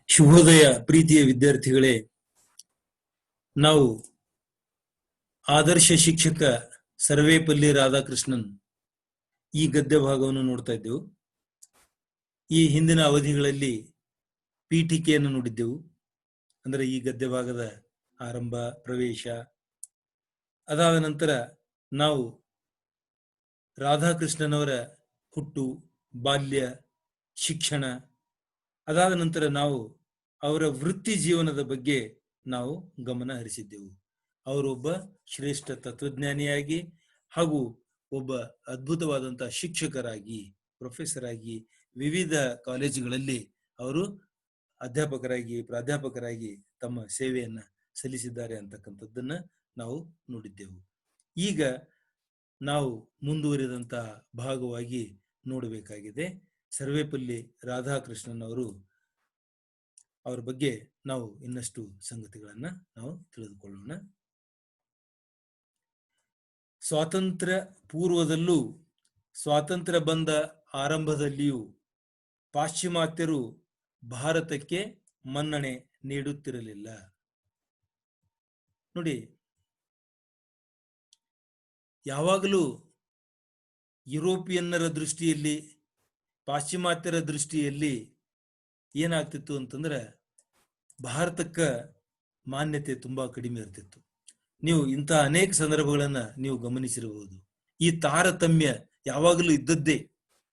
ಶುಭೋದಯ ಪ್ರೀತಿಯ ವಿದ್ಯಾರ್ಥಿಗಳೇ. ನಾವು ಆದರ್ಶ ಶಿಕ್ಷಕ ಸರ್ವೇಪಲ್ಲಿ ರಾಧಾಕೃಷ್ಣನ್ ಈ ಗದ್ಯ ಭಾಗವನ್ನು ನೋಡ್ತಾ ಇದ್ದೆವು. ಈ ಹಿಂದಿನ ಅವಧಿಗಳಲ್ಲಿ ಪೀಠಿಕೆಯನ್ನು ನೋಡಿದ್ದೆವು. ಅಂದರೆ ಈ ಗದ್ಯ ಭಾಗದ ಆರಂಭ, ಪ್ರವೇಶ. ಅದಾದ ನಂತರ ನಾವು ರಾಧಾಕೃಷ್ಣನವರ ಹುಟ್ಟು, ಬಾಲ್ಯ, ಶಿಕ್ಷಣ. ಅದಾದ ನಂತರ ನಾವು ಅವರ ವೃತ್ತಿ ಜೀವನದ ಬಗ್ಗೆ ನಾವು ಗಮನ ಹರಿಸಿದ್ದೆವು. ಅವರೊಬ್ಬ ಶ್ರೇಷ್ಠ ತತ್ವಜ್ಞಾನಿಯಾಗಿ ಹಾಗೂ ಒಬ್ಬ ಅದ್ಭುತವಾದಂತಹ ಶಿಕ್ಷಕರಾಗಿ, ಪ್ರೊಫೆಸರ್ ಆಗಿ ವಿವಿಧ ಕಾಲೇಜುಗಳಲ್ಲಿ ಅವರು ಅಧ್ಯಾಪಕರಾಗಿ, ಪ್ರಾಧ್ಯಾಪಕರಾಗಿ ತಮ್ಮ ಸೇವೆಯನ್ನ ಸಲ್ಲಿಸಿದ್ದಾರೆ ಅಂತಕ್ಕಂಥದ್ದನ್ನ ನಾವು ನೋಡಿದ್ದೆವು. ಈಗ ನಾವು ಮುಂದುವರಿದಂತಹ ಭಾಗವಾಗಿ ನೋಡಬೇಕಾಗಿದೆ. ಸರ್ವೇಪಲ್ಲಿ ರಾಧಾಕೃಷ್ಣನ್ ಅವರ ಬಗ್ಗೆ ನಾವು ಇನ್ನಷ್ಟು ಸಂಗತಿಗಳನ್ನ ನಾವು ತಿಳಿದುಕೊಳ್ಳೋಣ. ಸ್ವಾತಂತ್ರ್ಯ ಪೂರ್ವದಲ್ಲೂ ಸ್ವಾತಂತ್ರ್ಯ ಬಂದ ಆರಂಭದಲ್ಲಿಯೂ ಪಾಶ್ಚಿಮಾತ್ಯರು ಭಾರತಕ್ಕೆ ಮನ್ನಣೆ ನೀಡುತ್ತಿರಲಿಲ್ಲ. ನೋಡಿ, ಯಾವಾಗಲೂ ಯುರೋಪಿಯನ್ನರ ದೃಷ್ಟಿಯಲ್ಲಿ, ಪಾಶ್ಚಿಮಾತ್ಯರ ದೃಷ್ಟಿಯಲ್ಲಿ ಏನಾಗ್ತಿತ್ತು ಅಂತಂದ್ರೆ ಭಾರತಕ್ಕ ಮಾನ್ಯತೆ ತುಂಬಾ ಕಡಿಮೆ ಇರ್ತಿತ್ತು. ನೀವು ಇಂತಹ ಅನೇಕ ಸಂದರ್ಭಗಳನ್ನ ನೀವು ಗಮನಿಸಿರಬಹುದು. ಈ ತಾರತಮ್ಯ ಯಾವಾಗಲೂ ಇದ್ದದ್ದೇ.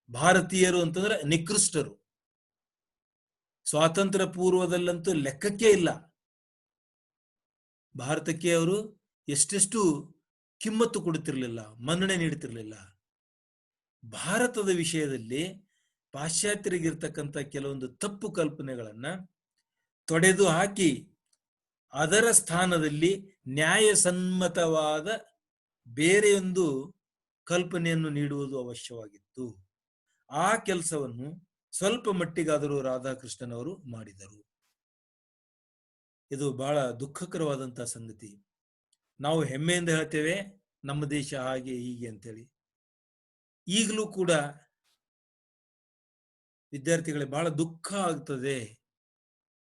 ಭಾರತೀಯರು ಅಂತಂದ್ರೆ ನಿಕೃಷ್ಟರು. ಸ್ವಾತಂತ್ರ್ಯ ಪೂರ್ವದಲ್ಲಂತೂ ಲೆಕ್ಕಕ್ಕೆ ಇಲ್ಲ. ಭಾರತಕ್ಕೆ ಅವರು ಎಷ್ಟೆಷ್ಟು ಕಿಮ್ಮತ್ತು ಕೊಡುತ್ತಿರಲಿಲ್ಲ, ಮನ್ನಣೆ ನೀಡುತ್ತಿರಲಿಲ್ಲ. ಭಾರತದ ವಿಷಯದಲ್ಲಿ ಪಾಶ್ಚಾತ್ಯರಿಗಿರ್ತಕ್ಕಂಥ ಕೆಲವೊಂದು ತಪ್ಪು ಕಲ್ಪನೆಗಳನ್ನ ತೊಡೆದು ಹಾಕಿ ಅದರ ಸ್ಥಾನದಲ್ಲಿ ನ್ಯಾಯಸಮ್ಮತವಾದ ಬೇರೆಯೊಂದು ಕಲ್ಪನೆಯನ್ನು ನೀಡುವುದು ಅವಶ್ಯವಾಗಿತ್ತು. ಆ ಕೆಲಸವನ್ನು ಸ್ವಲ್ಪ ಮಟ್ಟಿಗಾದರೂ ರಾಧಾಕೃಷ್ಣನ್ ಅವರು ಮಾಡಿದರು. ಇದು ಬಹಳ ದುಃಖಕರವಾದಂತಹ ಸಂಗತಿ. ನಾವು ಹೆಮ್ಮೆಯಿಂದ ಹೇಳ್ತೇವೆ ನಮ್ಮ ದೇಶ ಹಾಗೆ ಹೀಗೆ ಅಂತೇಳಿ. ಈಗಲೂ ಕೂಡ ವಿದ್ಯಾರ್ಥಿಗಳಿಗೆ ಬಹಳ ದುಃಖ ಆಗ್ತದೆ.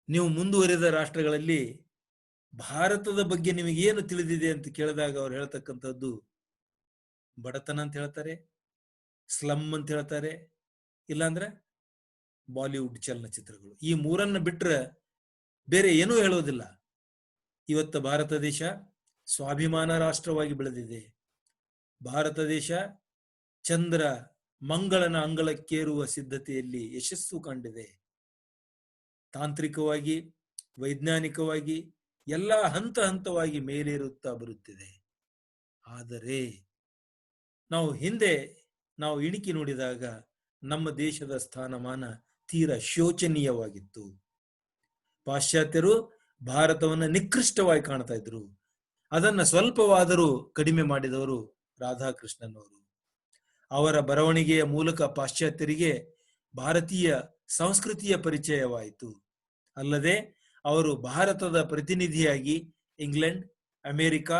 ನೀವು ಮುಂದುವರಿದ ರಾಷ್ಟ್ರಗಳಲ್ಲಿ ಭಾರತದ ಬಗ್ಗೆ ನಿಮಗೇನು ತಿಳಿದಿದೆ ಅಂತ ಕೇಳಿದಾಗ ಅವ್ರು ಹೇಳ್ತಕ್ಕಂಥದ್ದು ಬಡತನ ಅಂತ ಹೇಳ್ತಾರೆ, ಸ್ಲಮ್ ಅಂತ ಹೇಳ್ತಾರೆ, ಇಲ್ಲಾಂದ್ರೆ ಬಾಲಿವುಡ್ ಚಲನಚಿತ್ರಗಳು. ಈ ಮೂರನ್ನ ಬಿಟ್ರೆ ಬೇರೆ ಏನೂ ಹೇಳೋದಿಲ್ಲ. ಇವತ್ತು ಭಾರತ ದೇಶ ಸ್ವಾಭಿಮಾನ ರಾಷ್ಟ್ರವಾಗಿ ಬೆಳೆದಿದೆ. ಭಾರತ ದೇಶ ಚಂದ್ರ ಮಂಗಳನ ಅಂಗಳಕ್ಕೇರುವ ಸಿದ್ಧತೆಯಲ್ಲಿ ಯಶಸ್ಸು ಕಂಡಿದೆ. ತಾಂತ್ರಿಕವಾಗಿ, ವೈಜ್ಞಾನಿಕವಾಗಿ ಎಲ್ಲ ಹಂತ ಹಂತವಾಗಿ ಮೇಲೇರುತ್ತಾ ಬರುತ್ತಿದೆ. ಆದರೆ ನಾವು ಇಣಿಕಿ ನೋಡಿದಾಗ ನಮ್ಮ ದೇಶದ ಸ್ಥಾನಮಾನ ತೀರಾ ಶೋಚನೀಯವಾಗಿತ್ತು. ಪಾಶ್ಚಾತ್ಯರು ಭಾರತವನ್ನ ನಿಕೃಷ್ಟವಾಗಿ ಕಾಣ್ತಾ ಇದ್ರು. ಅದನ್ನ ಸ್ವಲ್ಪವಾದರೂ ಕಡಿಮೆ ಮಾಡಿದವರು ರಾಧಾಕೃಷ್ಣನ್ ಅವರು. ಅವರ ಬರವಣಿಗೆಯ ಮೂಲಕ ಪಾಶ್ಚಾತ್ಯರಿಗೆ ಭಾರತೀಯ ಸಂಸ್ಕೃತಿಯ ಪರಿಚಯವಾಯಿತು. ಅಲ್ಲದೆ ಅವರು ಭಾರತದ ಪ್ರತಿನಿಧಿಯಾಗಿ ಇಂಗ್ಲೆಂಡ್, ಅಮೆರಿಕ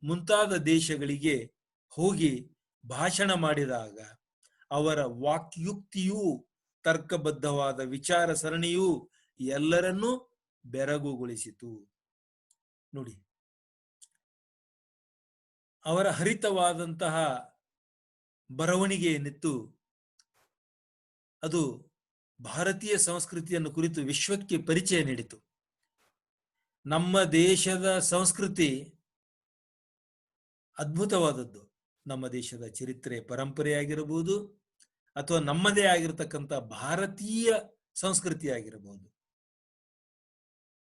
ಮುಂತಾದ ದೇಶಗಳಿಗೆ ಹೋಗಿ ಭಾಷಣ ಮಾಡಿದಾಗ ಅವರ ವಾಕ್ಯುಕ್ತಿಯೂ ತರ್ಕಬದ್ಧವಾದ ವಿಚಾರ ಸರಣಿಯೂ ಎಲ್ಲರನ್ನೂ ಬೆರಗುಗೊಳಿಸಿತು. ನೋಡಿ, ಅವರ ಹರಿತವಾದಂತಹ ಬರವಣಿಗೆ ಏನಿತ್ತು ಅದು ಭಾರತೀಯ ಸಂಸ್ಕೃತಿಯನ್ನು ಕುರಿತು ವಿಶ್ವಕ್ಕೆ ಪರಿಚಯ ನೀಡಿತು. ನಮ್ಮ ದೇಶದ ಸಂಸ್ಕೃತಿ ಅದ್ಭುತವಾದದ್ದು. ನಮ್ಮ ದೇಶದ ಚರಿತ್ರೆ, ಪರಂಪರೆ ಆಗಿರಬಹುದು ಅಥವಾ ನಮ್ಮದೇ ಆಗಿರತಕ್ಕಂಥ ಭಾರತೀಯ ಸಂಸ್ಕೃತಿ ಆಗಿರಬಹುದು.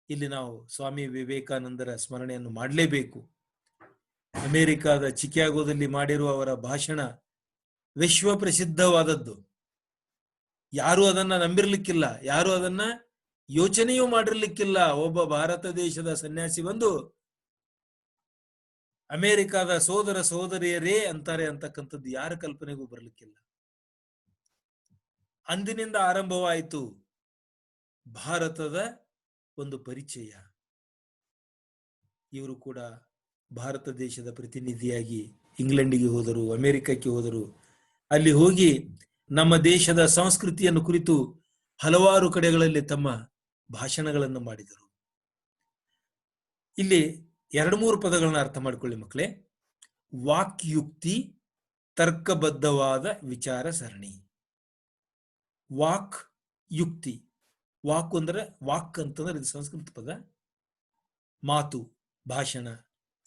ಇಲ್ಲಿ ನಾವು ಸ್ವಾಮಿ ವಿವೇಕಾನಂದರ ಸ್ಮರಣೆಯನ್ನು ಮಾಡಲೇಬೇಕು. ಅಮೆರಿಕಾದ ಚಿಕಾಗೋದಲ್ಲಿ ಮಾಡಿರುವ ಅವರ ಭಾಷಣ ವಿಶ್ವ ಪ್ರಸಿದ್ಧವಾದದ್ದು. ಯಾರು ಅದನ್ನ ನಂಬಿರ್ಲಿಕ್ಕಿಲ್ಲ, ಯಾರು ಅದನ್ನ ಯೋಚನೆಯೂ ಮಾಡಿರ್ಲಿಕ್ಕಿಲ್ಲ. ಒಬ್ಬ ಭಾರತ ದೇಶದ ಸನ್ಯಾಸಿ ಬಂದು ಅಮೆರಿಕಾದ ಸೋದರ ಸೋದರಿಯರೇ ಅಂತಾರೆ ಅಂತಕ್ಕಂಥದ್ದು ಯಾರ ಕಲ್ಪನೆಗೂ ಬರಲಿಕ್ಕಿಲ್ಲ. ಅಂದಿನಿಂದ ಆರಂಭವಾಯಿತು ಭಾರತದ ಒಂದು ಪರಿಚಯ. ಇವರು ಕೂಡ ಭಾರತ ದೇಶದ ಪ್ರತಿನಿಧಿಯಾಗಿ ಇಂಗ್ಲೆಂಡಿಗೆ ಹೋದರು, ಅಮೆರಿಕಕ್ಕೆ ಹೋದರು. ಅಲ್ಲಿ ಹೋಗಿ ನಮ್ಮ ದೇಶದ ಸಂಸ್ಕೃತಿಯನ್ನು ಕುರಿತು ಹಲವಾರು ಕಡೆಗಳಲ್ಲಿ ತಮ್ಮ ಭಾಷಣಗಳನ್ನು ಮಾಡಿದರು. ಇಲ್ಲಿ 2-3 ಪದಗಳನ್ನ ಅರ್ಥ ಮಾಡಿಕೊಳ್ಳಿ ಮಕ್ಕಳೇ. ವಾಕ್ಯುಕ್ತಿ, ತರ್ಕಬದ್ಧವಾದ ವಿಚಾರ ಸರಣಿ. ವಾಕ್ ಯುಕ್ತಿ, ವಾಕ್ ಅಂದ್ರೆ ವಾಕ್ ಅಂತಂದ್ರೆ ಇದು ಸಂಸ್ಕೃತ ಪದ, ಮಾತು, ಭಾಷಣ.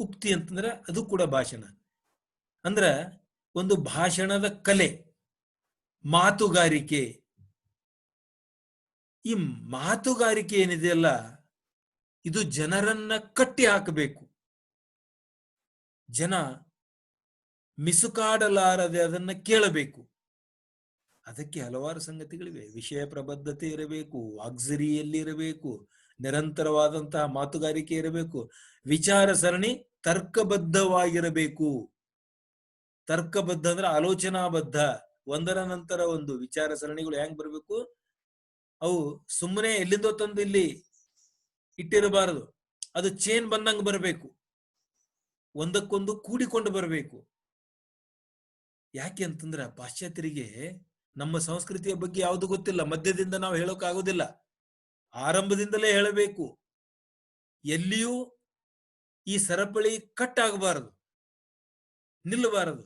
ಉಕ್ತಿ ಅಂತಂದ್ರೆ ಅದು ಕೂಡ ಭಾಷಣ. ಅಂದ್ರ ಒಂದು ಭಾಷಣದ ಕಲೆ, ಮಾತುಗಾರಿಕೆ. ಈ ಮಾತುಗಾರಿಕೆ ಏನಿದೆಯಲ್ಲ, ಇದು ಜನರನ್ನ ಕಟ್ಟಿ ಹಾಕಬೇಕು. ಜನ ಮಿಸುಕಾಡಲಾರದೆ ಅದನ್ನ ಕೇಳಬೇಕು. ಅದಕ್ಕೆ ಹಲವಾರು ಸಂಗತಿಗಳಿವೆ. ವಿಷಯ ಪ್ರಬದ್ಧತೆ ಇರಬೇಕು, ವಾಗ್ಝರಿಯಲ್ಲಿ ಇರಬೇಕು, ನಿರಂತರವಾದಂತಹ ಮಾತುಗಾರಿಕೆ ಇರಬೇಕು, ವಿಚಾರ ಸರಣಿ ತರ್ಕಬದ್ಧವಾಗಿರಬೇಕು. ತರ್ಕಬದ್ಧ ಅಂದ್ರೆ ಆಲೋಚನಾಬದ್ಧ, ಒಂದರ ನಂತರ ಒಂದು ವಿಚಾರ ಸರಣಿಗಳು ಹೆಂಗ್ ಬರಬೇಕು, ಅವು ಸುಮ್ಮನೆ ಎಲ್ಲಿಂದೋ ತಂದು ಇಲ್ಲಿ ಇಟ್ಟಿರಬಾರದು. ಅದು ಚೇನ್ ಬಂದಂಗ ಬರಬೇಕು, ಒಂದಕ್ಕೊಂದು ಕೂಡಿಕೊಂಡು ಬರಬೇಕು. ಯಾಕೆ ಅಂತಂದ್ರ ಪಾಶ್ಚಾತ್ಯರಿಗೆ ನಮ್ಮ ಸಂಸ್ಕೃತಿಯ ಬಗ್ಗೆ ಯಾವುದು ಗೊತ್ತಿಲ್ಲ. ಮಧ್ಯದಿಂದ ನಾವು ಹೇಳೋಕ್ಕಾಗೋದಿಲ್ಲ, ಆರಂಭದಿಂದಲೇ ಹೇಳಬೇಕು. ಎಲ್ಲಿಯೂ ಈ ಸರಪಳಿ ಕಟ್ ಆಗಬಾರದು, ನಿಲ್ಲಬಾರದು.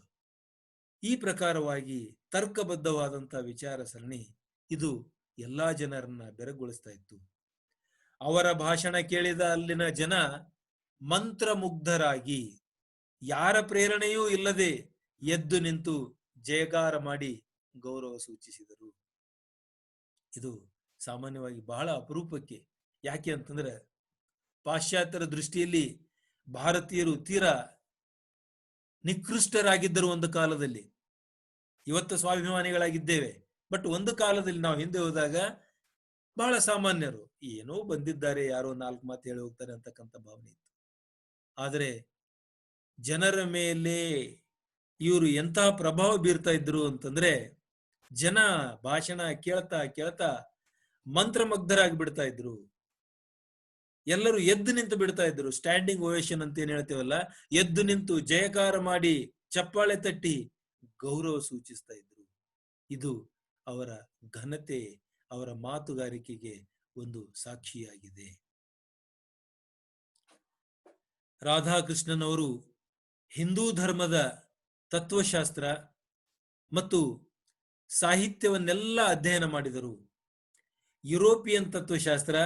ಈ ಪ್ರಕಾರವಾಗಿ ತರ್ಕಬದ್ಧವಾದಂತಹ ವಿಚಾರ ಸರಣಿ ಇದು ಎಲ್ಲಾ ಜನರನ್ನ ಬೆರಗೊಳಿಸ್ತಾ ಇತ್ತು. ಅವರ ಭಾಷಣ ಕೇಳಿದ ಅಲ್ಲಿನ ಜನ ಮಂತ್ರಮುಗ್ಧರಾಗಿ, ಯಾರ ಪ್ರೇರಣೆಯೂ ಇಲ್ಲದೆ ಎದ್ದು ನಿಂತು ಜಯಕಾರ ಮಾಡಿ ಗೌರವ ಸೂಚಿಸಿದರು. ಇದು ಸಾಮಾನ್ಯವಾಗಿ ಬಹಳ ಅಪರೂಪಕ್ಕೆ. ಯಾಕೆ ಅಂತಂದ್ರೆ ಪಾಶ್ಚಾತ್ಯರ ದೃಷ್ಟಿಯಲ್ಲಿ ಭಾರತೀಯರು ತೀರಾ ನಿಕೃಷ್ಟರಾಗಿದ್ದರು ಒಂದು ಕಾಲದಲ್ಲಿ. ಇವತ್ತು ಸ್ವಾಭಿಮಾನಿಗಳಾಗಿದ್ದೇವೆ, ಬಟ್ ಒಂದು ಕಾಲದಲ್ಲಿ ನಾವು ಹಿಂದೆ ಹೋದಾಗ ಬಹಳ ಸಾಮಾನ್ಯರು, ಏನೋ ಬಂದಿದ್ದಾರೆ, ಯಾರೋ 4 ಮಾತು ಹೇಳಿ ಹೋಗ್ತಾರೆ ಅಂತಕ್ಕಂಥ ಭಾವನೆ ಇತ್ತು. ಆದರೆ ಜನರ ಮೇಲೆ ಇವರು ಎಂತಹ ಪ್ರಭಾವ ಬೀರ್ತಾ ಇದ್ರು ಅಂತಂದ್ರೆ, ಜನ ಭಾಷಣ ಕೇಳ್ತಾ ಕೇಳ್ತಾ ಮಂತ್ರಮಗ್ಧರಾಗಿ ಬಿಡ್ತಾ ಇದ್ರು. ಎಲ್ಲರೂ ಎದ್ದು ನಿಂತು ಬಿಡ್ತಾ ಇದ್ರು. ಸ್ಟ್ಯಾಂಡಿಂಗ್ ಓವೇಷನ್ ಅಂತ ಏನ್ ಹೇಳ್ತೇವಲ್ಲ, ಎದ್ದು ನಿಂತು ಜಯಕಾರ ಮಾಡಿ ಚಪ್ಪಾಳೆ ತಟ್ಟಿ ಗೌರವ ಸೂಚಿಸ್ತಾ ಇದ್ರು. ಇದು ಅವರ ಘನತೆ, ಅವರ ಮಾತುಗಾರಿಕೆಗೆ ಒಂದು ಸಾಕ್ಷಿಯಾಗಿದೆ. ರಾಧಾಕೃಷ್ಣನವರು ಹಿಂದೂ ಧರ್ಮದ ತತ್ವಶಾಸ್ತ್ರ ಮತ್ತು ಸಾಹಿತ್ಯವನ್ನೆಲ್ಲ ಅಧ್ಯಯನ ಮಾಡಿದರು. ಯುರೋಪಿಯನ್ ತತ್ವಶಾಸ್ತ್ರ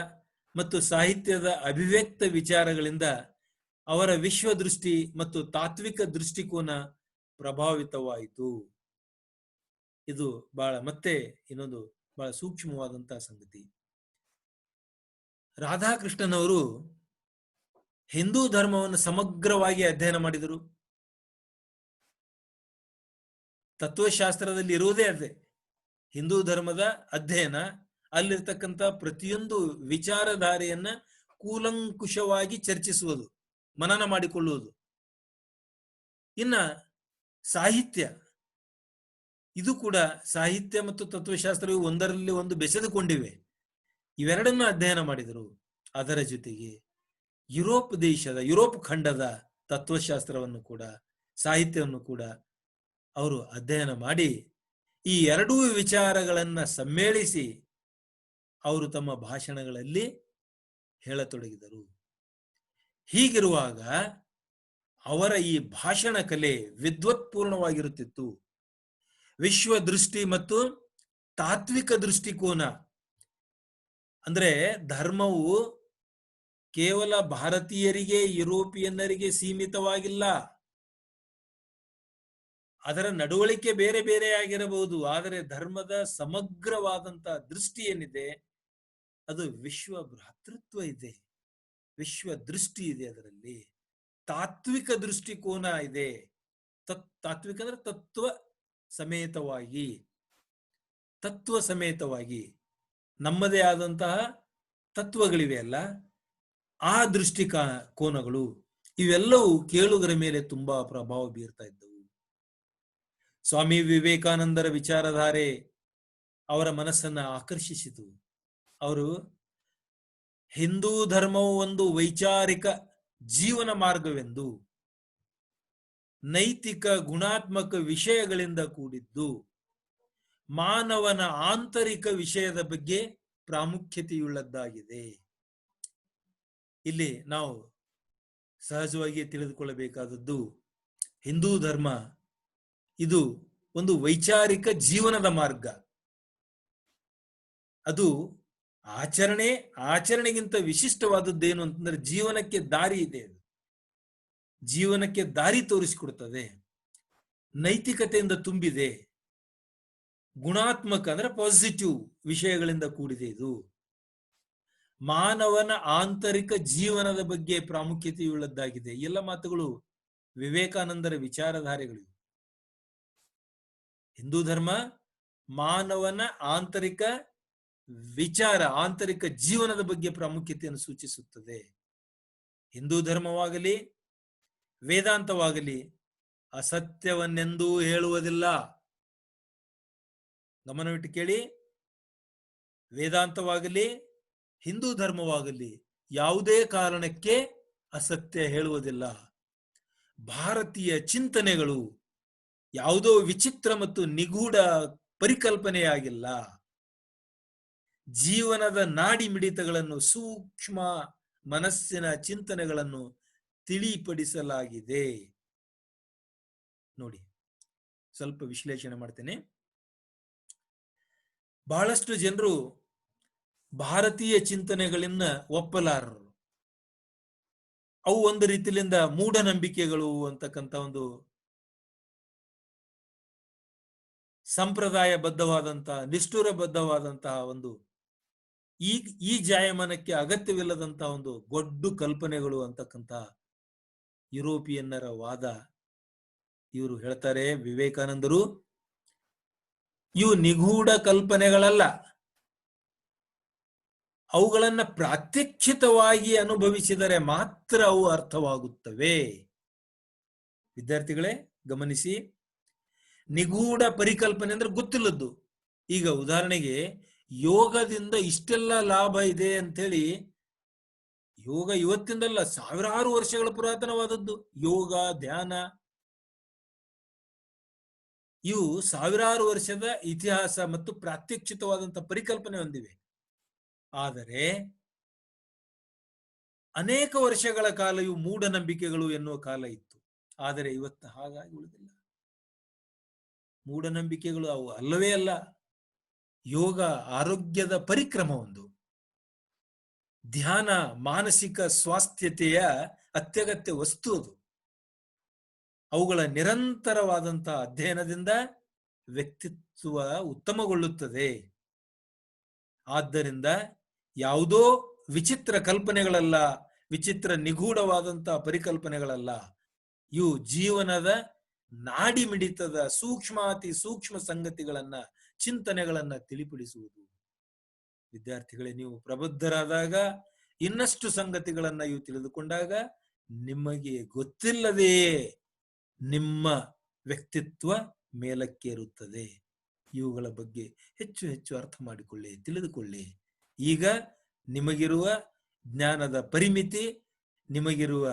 ಮತ್ತು ಸಾಹಿತ್ಯದ ಅಭಿವ್ಯಕ್ತ ವಿಚಾರಗಳಿಂದ ಅವರ ವಿಶ್ವದೃಷ್ಟಿ ಮತ್ತು ತಾತ್ವಿಕ ದೃಷ್ಟಿಕೋನ ಪ್ರಭಾವಿತವಾಯಿತು. ಇದು ಮತ್ತೆ ಇನ್ನೊಂದು ಬಹಳ ಸೂಕ್ಷ್ಮವಾದಂತಹ ಸಂಗತಿ. ರಾಧಾಕೃಷ್ಣನವರು ಹಿಂದೂ ಧರ್ಮವನ್ನು ಸಮಗ್ರವಾಗಿ ಅಧ್ಯಯನ ಮಾಡಿದರು. ತತ್ವಶಾಸ್ತ್ರದಲ್ಲಿ ಇರುವುದೇ ಅದೇ, ಹಿಂದೂ ಧರ್ಮದ ಅಧ್ಯಯನ. ಅಲ್ಲಿರ್ತಕ್ಕಂಥ ಪ್ರತಿಯೊಂದು ವಿಚಾರಧಾರೆಯನ್ನ ಕೂಲಂಕುಷವಾಗಿ ಚರ್ಚಿಸುವುದು, ಮನನ ಮಾಡಿಕೊಳ್ಳುವುದು. ಇನ್ನ ಸಾಹಿತ್ಯ, ಇದು ಕೂಡ ಸಾಹಿತ್ಯ ಮತ್ತು ತತ್ವಶಾಸ್ತ್ರವು ಒಂದರಲ್ಲಿ ಒಂದು ಬೆಸೆದುಕೊಂಡಿವೆ. ಇವೆರಡನ್ನು ಅಧ್ಯಯನ ಮಾಡಿದರು. ಅದರ ಜೊತೆಗೆ ಯುರೋಪ್ ಖಂಡದ ತತ್ವಶಾಸ್ತ್ರವನ್ನು ಕೂಡ, ಸಾಹಿತ್ಯವನ್ನು ಕೂಡ ಅವರು ಅಧ್ಯಯನ ಮಾಡಿ ಈ ಎರಡೂ ವಿಚಾರಗಳನ್ನ ಸಮ್ಮೇಳಿಸಿ ಅವರು ತಮ್ಮ ಭಾಷಣಗಳಲ್ಲಿ ಹೇಳತೊಡಗಿದರು. ಹೀಗಿರುವಾಗ ಅವರ ಈ ಭಾಷಣ ಕಲೆ ವಿದ್ವತ್ಪೂರ್ಣವಾಗಿರುತ್ತಿತ್ತು. ವಿಶ್ವ ದೃಷ್ಟಿ ಮತ್ತು ತಾತ್ವಿಕ ದೃಷ್ಟಿಕೋನ, ಅಂದ್ರೆ ಧರ್ಮವು ಕೇವಲ ಭಾರತೀಯರಿಗೆ, ಯುರೋಪಿಯನ್ನರಿಗೆ ಸೀಮಿತವಾಗಿಲ್ಲ. ಅದರ ನಡವಳಿಕೆ ಬೇರೆ ಬೇರೆ ಆಗಿರಬಹುದು, ಆದರೆ ಧರ್ಮದ ಸಮಗ್ರವಾದಂತಹ ದೃಷ್ಟಿ ಏನಿದೆ ಅದು ವಿಶ್ವ ಭ್ರಾತೃತ್ವ ಇದೆ, ವಿಶ್ವ ದೃಷ್ಟಿ ಇದೆ. ಅದರಲ್ಲಿ ತಾತ್ವಿಕ ದೃಷ್ಟಿಕೋನ ಇದೆ. ತಾತ್ವಿಕ ಅಂದ್ರೆ ತತ್ವ ಸಮೇತವಾಗಿ ನಮ್ಮದೇ ಆದಂತಹ ತತ್ವಗಳಿವೆ ಅಲ್ಲ, ಆ ದೃಷ್ಟಿಕೋನಗಳು ಇವೆಲ್ಲವೂ ಕೇಳುಗರ ಮೇಲೆ ತುಂಬಾ ಪ್ರಭಾವ ಬೀರ್ತಾ ಇದ್ದವು. ಸ್ವಾಮಿ ವಿವೇಕಾನಂದರ ವಿಚಾರಧಾರೆ ಅವರ ಮನಸ್ಸನ್ನ ಆಕರ್ಷಿಸಿತು. ಅವರು ಹಿಂದೂ ಧರ್ಮವು ಒಂದು ವೈಚಾರಿಕ ಜೀವನ ಮಾರ್ಗವೆಂದು, ನೈತಿಕ ಗುಣಾತ್ಮಕ ವಿಷಯಗಳಿಂದ ಕೂಡಿದ್ದು, ಮಾನವನ ಆಂತರಿಕ ವಿಷಯದ ಬಗ್ಗೆ ಪ್ರಾಮುಖ್ಯತೆಯುಳ್ಳದ್ದಾಗಿದೆ. ಇಲ್ಲಿ ನಾವು ಸಹಜವಾಗಿ ತಿಳಿದುಕೊಳ್ಳಬೇಕಾದದ್ದು, ಹಿಂದೂ ಧರ್ಮ ಇದು ಒಂದು ವೈಚಾರಿಕ ಜೀವನದ ಮಾರ್ಗ. ಅದು ಆಚರಣೆಗಿಂತ ವಿಶಿಷ್ಟವಾದದ್ದೇನು ಅಂತಂದ್ರೆ ಜೀವನಕ್ಕೆ ದಾರಿ ಇದೆ. ಜೀವನಕ್ಕೆ ದಾರಿ ತೋರಿಸಿಕೊಡುತ್ತದೆ, ನೈತಿಕತೆಯಿಂದ ತುಂಬಿದೆ, ಗುಣಾತ್ಮಕ ಅಂದ್ರೆ ಪಾಸಿಟಿವ್ ವಿಷಯಗಳಿಂದ ಕೂಡಿದೆ. ಇದು ಮಾನವನ ಆಂತರಿಕ ಜೀವನದ ಬಗ್ಗೆ ಪ್ರಾಮುಖ್ಯತೆಯುಳ್ಳದ್ದಾಗಿದೆ. ಎಲ್ಲ ಮಾತುಗಳು ವಿವೇಕಾನಂದರ ವಿಚಾರಧಾರೆಗಳು. ಹಿಂದೂ ಧರ್ಮ ಮಾನವನ ಆಂತರಿಕ ವಿಚಾರ, ಆಂತರಿಕ ಜೀವನದ ಬಗ್ಗೆ ಪ್ರಾಮುಖ್ಯತೆಯನ್ನು ಸೂಚಿಸುತ್ತದೆ. ಹಿಂದೂ ಧರ್ಮವಾಗಲಿ ವೇದಾಂತವಾಗಲಿ ಅಸತ್ಯವನ್ನೆಂದೂ ಹೇಳುವುದಿಲ್ಲ. ಗಮನವಿಟ್ಟು ಕೇಳಿ, ವೇದಾಂತವಾಗಲಿ ಹಿಂದೂ ಧರ್ಮವಾಗಲಿ ಯಾವುದೇ ಕಾರಣಕ್ಕೆ ಅಸತ್ಯ ಹೇಳುವುದಿಲ್ಲ. ಭಾರತೀಯ ಚಿಂತನೆಗಳು ಯಾವುದೋ ವಿಚಿತ್ರ ಮತ್ತು ನಿಗೂಢ ಪರಿಕಲ್ಪನೆಯಾಗಿಲ್ಲ. ಜೀವನದ ನಾಡಿ ಮಿಡಿತಗಳನ್ನು, ಸೂಕ್ಷ್ಮ ಮನಸ್ಸಿನ ಚಿಂತನೆಗಳನ್ನು ತಿಳಿಪಡಿಸಲಾಗಿದೆ. ನೋಡಿ, ಸ್ವಲ್ಪ ವಿಶ್ಲೇಷಣೆ ಮಾಡ್ತೇನೆ. ಬಹಳಷ್ಟು ಜನರು ಭಾರತೀಯ ಚಿಂತನೆಗಳನ್ನ ಒಪ್ಪಲಾರರು. ಅವು ಒಂದು ರೀತಿಯಿಂದ ಮೂಢನಂಬಿಕೆಗಳು ಅಂತಕ್ಕಂಥ ಒಂದು ಸಂಪ್ರದಾಯಬದ್ಧವಾದಂತಹ, ನಿಷ್ಠುರಬದ್ಧವಾದಂತಹ ಒಂದು ಈ ಜಾಯಮಾನಕ್ಕೆ ಅಗತ್ಯವಿಲ್ಲದಂತಹ ಒಂದು ಗೊಡ್ಡು ಕಲ್ಪನೆಗಳು ಅಂತಕ್ಕಂಥ ಯುರೋಪಿಯನ್ನರ ವಾದ. ಇವರು ಹೇಳ್ತಾರೆ, ವಿವೇಕಾನಂದರು, ಇವು ನಿಗೂಢ ಕಲ್ಪನೆಗಳಲ್ಲ, ಅವುಗಳನ್ನ ಪ್ರಾತ್ಯಕ್ಷಿತವಾಗಿ ಅನುಭವಿಸಿದರೆ ಮಾತ್ರ ಅವು ಅರ್ಥವಾಗುತ್ತವೆ. ವಿದ್ಯಾರ್ಥಿಗಳೇ ಗಮನಿಸಿ, ನಿಗೂಢ ಪರಿಕಲ್ಪನೆ ಅಂದ್ರೆ ಗೊತ್ತಿಲ್ಲದ್ದು. ಈಗ ಉದಾಹರಣೆಗೆ ಯೋಗದಿಂದ ಇಷ್ಟೆಲ್ಲ ಲಾಭ ಇದೆ ಅಂತೇಳಿ, ಯೋಗ ಇವತ್ತಿಂದಲ್ಲ, ಸಾವಿರಾರು ವರ್ಷಗಳ ಪುರಾತನವಾದದ್ದು. ಯೋಗ, ಧ್ಯಾನ ಇವು ಸಾವಿರಾರು ವರ್ಷದ ಇತಿಹಾಸ ಮತ್ತು ಪ್ರಾತ್ಯಕ್ಷಿತವಾದಂತಹ ಪರಿಕಲ್ಪನೆ ಹೊಂದಿವೆ. ಆದರೆ ಅನೇಕ ವರ್ಷಗಳ ಕಾಲ ಇವು ಮೂಢನಂಬಿಕೆಗಳು ಎನ್ನುವ ಕಾಲ ಇತ್ತು. ಆದರೆ ಇವತ್ತು ಹಾಗಾಗಿ ಉಳಿದಿಲ್ಲ. ಮೂಢನಂಬಿಕೆಗಳು ಅವು ಅಲ್ಲವೇ ಅಲ್ಲ. ಯೋಗ ಆರೋಗ್ಯದ ಪರಿಕ್ರಮ ಒಂದು. ಧ್ಯಾನ ಮಾನಸಿಕ ಸ್ವಾಸ್ಥ್ಯತೆಯ ಅತ್ಯಗತ್ಯ ವಸ್ತು ಅದು. ಅವುಗಳ ನಿರಂತರವಾದಂತಹ ಅಧ್ಯಯನದಿಂದ ವ್ಯಕ್ತಿತ್ವ ಉತ್ತಮಗೊಳ್ಳುತ್ತದೆ. ಆದ್ದರಿಂದ ಯಾವುದೋ ವಿಚಿತ್ರ ಕಲ್ಪನೆಗಳಲ್ಲ, ವಿಚಿತ್ರ ನಿಗೂಢವಾದಂತಹ ಪರಿಕಲ್ಪನೆಗಳಲ್ಲ. ಇವು ಜೀವನದ ನಾಡಿ ಮಿಡಿತದ ಸೂಕ್ಷ್ಮಾತಿ ಸೂಕ್ಷ್ಮ ಸಂಗತಿಗಳನ್ನ, ಚಿಂತನೆಗಳನ್ನ ತಿಳಿಪಡಿಸುವುದು. ವಿದ್ಯಾರ್ಥಿಗಳೇ, ನೀವು ಪ್ರಬುದ್ಧರಾದಾಗ, ಇನ್ನಷ್ಟು ಸಂಗತಿಗಳನ್ನ ಇವು ತಿಳಿದುಕೊಂಡಾಗ, ನಿಮಗೆ ಗೊತ್ತಿಲ್ಲದೆಯೇ ನಿಮ್ಮ ವ್ಯಕ್ತಿತ್ವ ಮೇಲಕ್ಕೇರುತ್ತದೆ. ಇವುಗಳ ಬಗ್ಗೆ ಹೆಚ್ಚು ಹೆಚ್ಚು ಅರ್ಥ ಮಾಡಿಕೊಳ್ಳಿ, ತಿಳಿದುಕೊಳ್ಳಿ. ಈಗ ನಿಮಗಿರುವ ಜ್ಞಾನದ ಪರಿಮಿತಿ, ನಿಮಗಿರುವ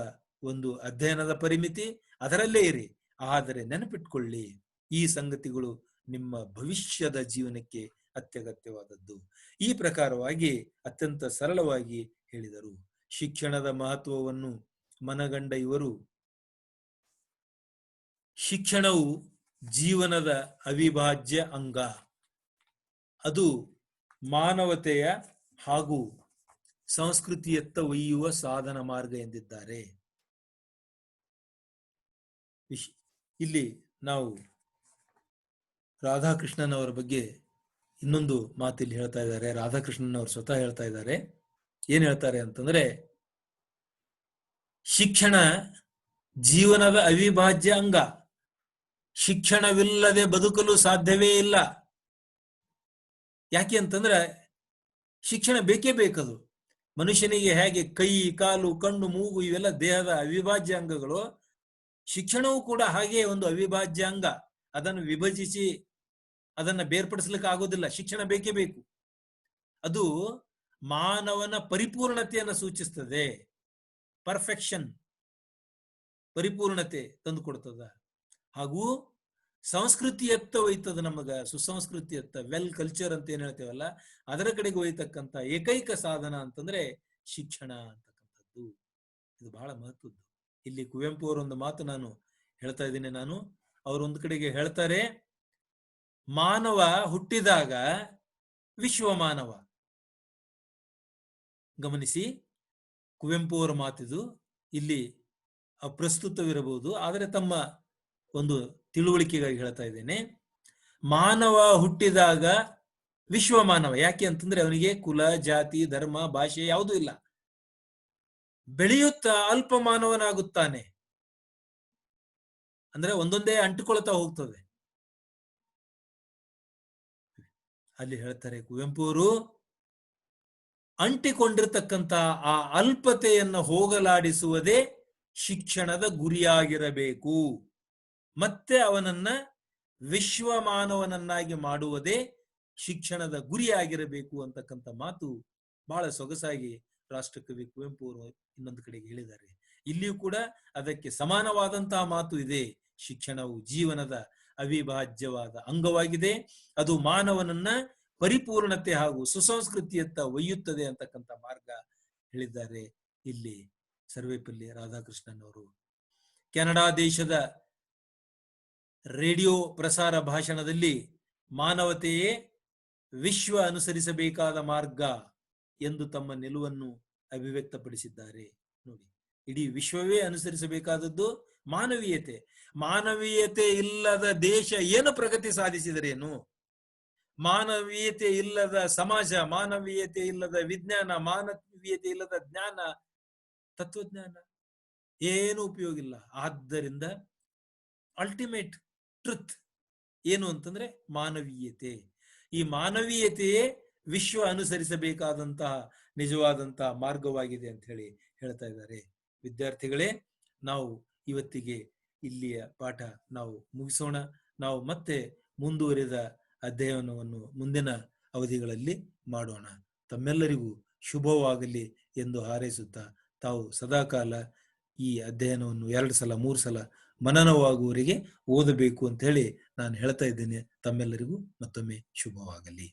ಒಂದು ಅಧ್ಯಯನದ ಪರಿಮಿತಿ, ಅದರಲ್ಲೇ ಇರಿ. ಆದರೆ ನೆನಪಿಟ್ಕೊಳ್ಳಿ, ಈ ಸಂಗತಿಗಳು ನಿಮ್ಮ ಭವಿಷ್ಯದ ಜೀವನಕ್ಕೆ ಅತ್ಯಗತ್ಯವಾದದ್ದು. ಈ ಪ್ರಕಾರವಾಗಿ ಅತ್ಯಂತ ಸರಳವಾಗಿ ಹೇಳಿದರು. ಶಿಕ್ಷಣದ ಮಹತ್ವವನ್ನು ಮನಗಂಡ ಇವರು, ಶಿಕ್ಷಣವು ಜೀವನದ ಅವಿಭಾಜ್ಯ ಅಂಗ, ಅದು ಮಾನವತೆಯ ಹಾಗೂ ಸಂಸ್ಕೃತಿಯತ್ತ ಒಯ್ಯುವ ಸಾಧನ ಮಾರ್ಗ ಎಂದಿದ್ದಾರೆ. ಇಲ್ಲಿ ನಾವು ರಾಧಾಕೃಷ್ಣನ್ ಅವರ ಬಗ್ಗೆ ಇನ್ನೊಂದು ಮಾತಿಲ್ಲಿ ಹೇಳ್ತಾ ಇದ್ದಾರೆ. ರಾಧಾಕೃಷ್ಣನ್ ಅವರು ಸ್ವತಃ ಹೇಳ್ತಾ ಇದ್ದಾರೆ. ಏನ್ ಹೇಳ್ತಾರೆ ಅಂತಂದ್ರೆ, ಶಿಕ್ಷಣ ಜೀವನದ ಅವಿಭಾಜ್ಯ ಅಂಗ. ಶಿಕ್ಷಣವಿಲ್ಲದೆ ಬದುಕಲು ಸಾಧ್ಯವೇ ಇಲ್ಲ. ಯಾಕೆ ಅಂತಂದ್ರೆ ಶಿಕ್ಷಣ ಬೇಕೇ ಬೇಕದು. ಮನುಷ್ಯನಿಗೆ ಹೇಗೆ ಕೈ, ಕಾಲು, ಕಣ್ಣು, ಮೂಗು ಇವೆಲ್ಲ ದೇಹದ ಅವಿಭಾಜ್ಯ ಅಂಗಗಳು, ಶಿಕ್ಷಣವೂ ಕೂಡ ಹಾಗೆ ಒಂದು ಅವಿಭಾಜ್ಯ ಅಂಗ. ಅದನ್ನು ವಿಭಜಿಸಿ ಅದನ್ನ ಬೇರ್ಪಡಿಸ್ಲಿಕ್ಕೆ ಆಗೋದಿಲ್ಲ. ಶಿಕ್ಷಣ ಬೇಕೇ ಬೇಕು. ಅದು ಮಾನವನ ಪರಿಪೂರ್ಣತೆಯನ್ನು ಸೂಚಿಸ್ತದೆ. ಪರ್ಫೆಕ್ಷನ್, ಪರಿಪೂರ್ಣತೆ ತಂದು ಕೊಡ್ತದ. ಹಾಗೂ ಸಂಸ್ಕೃತಿಯತ್ತ ಒಯ್ತದ ನಮಗ, ಸುಸಂಸ್ಕೃತಿಯತ್ತ, ವೆಲ್ ಕಲ್ಚರ್ ಅಂತ ಏನ್ ಹೇಳ್ತೇವಲ್ಲ ಅದರ ಕಡೆಗೆ ಒಯ್ತಕ್ಕಂಥ ಏಕೈಕ ಸಾಧನ ಅಂತಂದ್ರೆ ಶಿಕ್ಷಣ ಅಂತಕ್ಕಂಥದ್ದು. ಇದು ಬಹಳ ಮಹತ್ವದ್ದು. ಇಲ್ಲಿ ಕುವೆಂಪು ಅವರ ಒಂದು ಮಾತು ನಾನು ಹೇಳ್ತಾ ಇದ್ದೀನಿ. ಅವರೊಂದು ಕಡೆಗೆ ಹೇಳ್ತಾರೆ, ಮಾನವ ಹುಟ್ಟಿದಾಗ ವಿಶ್ವ ಮಾನವ. ಗಮನಿಸಿ, ಕುವೆಂಪು ಅವರ ಮಾತಿದು ಇಲ್ಲಿ ಅಪ್ರಸ್ತುತವಿರಬಹುದು, ಆದರೆ ತಮ್ಮ ಒಂದು ತಿಳುವಳಿಕೆಗಾಗಿ ಹೇಳ್ತಾ ಇದ್ದೇನೆ. ಮಾನವ ಹುಟ್ಟಿದಾಗ ವಿಶ್ವ ಮಾನವ. ಯಾಕೆ ಅಂತಂದ್ರೆ ಅವನಿಗೆ ಕುಲ, ಜಾತಿ, ಧರ್ಮ, ಭಾಷೆ ಯಾವುದೂ ಇಲ್ಲ. ಬೆಳೆಯುತ್ತಾ ಅಲ್ಪ ಮಾನವನಾಗುತ್ತಾನೆ. ಅಂದ್ರೆ ಒಂದೊಂದೇ ಅಂಟಿಕೊಳ್ತಾ ಹೋಗ್ತದೆ. ಅಲ್ಲಿ ಹೇಳ್ತಾರೆ ಕುವೆಂಪು ಅವರು, ಅಂಟಿಕೊಂಡಿರ್ತಕ್ಕಂಥ ಆ ಅಲ್ಪತೆಯನ್ನು ಹೋಗಲಾಡಿಸುವುದೇ ಶಿಕ್ಷಣದ ಗುರಿಯಾಗಿರಬೇಕು. ಮತ್ತೆ ಅವನನ್ನ ವಿಶ್ವ ಮಾನವನನ್ನಾಗಿ ಮಾಡುವುದೇ ಶಿಕ್ಷಣದ ಗುರಿಯಾಗಿರಬೇಕು ಅಂತಕ್ಕಂಥ ಮಾತು ಬಹಳ ಸೊಗಸಾಗಿ ರಾಷ್ಟ್ರಕವಿ ಕುವೆಂಪು ಅವರು ಇನ್ನೊಂದು ಕಡೆಗೆ ಹೇಳಿದ್ದಾರೆ. ಇಲ್ಲಿಯೂ ಕೂಡ ಅದಕ್ಕೆ ಸಮಾನವಾದಂತಹ ಮಾತು ಇದೆ. ಶಿಕ್ಷಣವು ಜೀವನದ ಅವಿಭಾಜ್ಯವಾದ ಅಂಗವಾಗಿದೆ. ಅದು ಮಾನವನನ್ನ ಪರಿಪೂರ್ಣತೆ ಹಾಗೂ ಸುಸಂಸ್ಕೃತಿಯತ್ತ ಒಯ್ಯುತ್ತದೆ ಅಂತಕ್ಕಂಥ ಮಾರ್ಗ ಹೇಳಿದ್ದಾರೆ ಇಲ್ಲಿ ಸರ್ವೇಪಲ್ಲಿ ರಾಧಾಕೃಷ್ಣನ್ ಅವರು. ಕೆನಡಾ ದೇಶದ ರೇಡಿಯೋ ಪ್ರಸಾರ ಭಾಷಣದಲ್ಲಿ ಮಾನವತೆಯೇ ವಿಶ್ವ ಅನುಸರಿಸಬೇಕಾದ ಮಾರ್ಗ ಎಂದು ತಮ್ಮ ನಿಲುವನ್ನು ಅಭಿವ್ಯಕ್ತಪಡಿಸಿದ್ದಾರೆ. ನೋಡಿ, ಇಡೀ ವಿಶ್ವವೇ ಅನುಸರಿಸಬೇಕಾದದ್ದು ಮಾನವೀಯತೆ. ಮಾನವೀಯತೆ ಇಲ್ಲದ ದೇಶ ಏನು ಪ್ರಗತಿ ಸಾಧಿಸಿದರೇನು? ಮಾನವೀಯತೆ ಇಲ್ಲದ ಸಮಾಜ, ಮಾನವೀಯತೆ ಇಲ್ಲದ ವಿಜ್ಞಾನ, ಮಾನವೀಯತೆ ಇಲ್ಲದ ಜ್ಞಾನ, ತತ್ವಜ್ಞಾನ ಏನು ಉಪಯೋಗ ಇಲ್ಲ. ಆದ್ದರಿಂದ ಅಲ್ಟಿಮೇಟ್ ಟ್ರುತ್ ಏನು ಅಂತಂದ್ರೆ ಮಾನವೀಯತೆ. ಈ ಮಾನವೀಯತೆಯೇ ವಿಶ್ವ ಅನುಸರಿಸಬೇಕಾದಂತಹ ನಿಜವಾದಂತಹ ಮಾರ್ಗವಾಗಿದೆ ಅಂತ ಹೇಳಿ ಹೇಳ್ತಾ ಇದ್ದಾರೆ. ವಿದ್ಯಾರ್ಥಿಗಳೇ, ನಾವು ಇವತ್ತಿಗೆ ಇಲ್ಲಿಯ ಪಾಠ ನಾವು ಮುಗಿಸೋಣ. ನಾವು ಮತ್ತೆ ಮುಂದುವರಿದ ಅಧ್ಯಯನವನ್ನು ಮುಂದಿನ ಅವಧಿಗಳಲ್ಲಿ ಮಾಡೋಣ. ತಮ್ಮೆಲ್ಲರಿಗೂ ಶುಭವಾಗಲಿ ಎಂದು ಹಾರೈಸುತ್ತಾ ತಾವು ಸದಾಕಾಲ ಈ ಅಧ್ಯಯನವನ್ನು 2 ಸಲ 3 ಸಲ ಮನನವಾಗುವವರೆಗೆ ಓದಬೇಕು ಅಂತ ಹೇಳಿ ನಾನು ಹೇಳ್ತಾ ಇದ್ದೇನೆ. ತಮ್ಮೆಲ್ಲರಿಗೂ ಮತ್ತೊಮ್ಮೆ ಶುಭವಾಗಲಿ.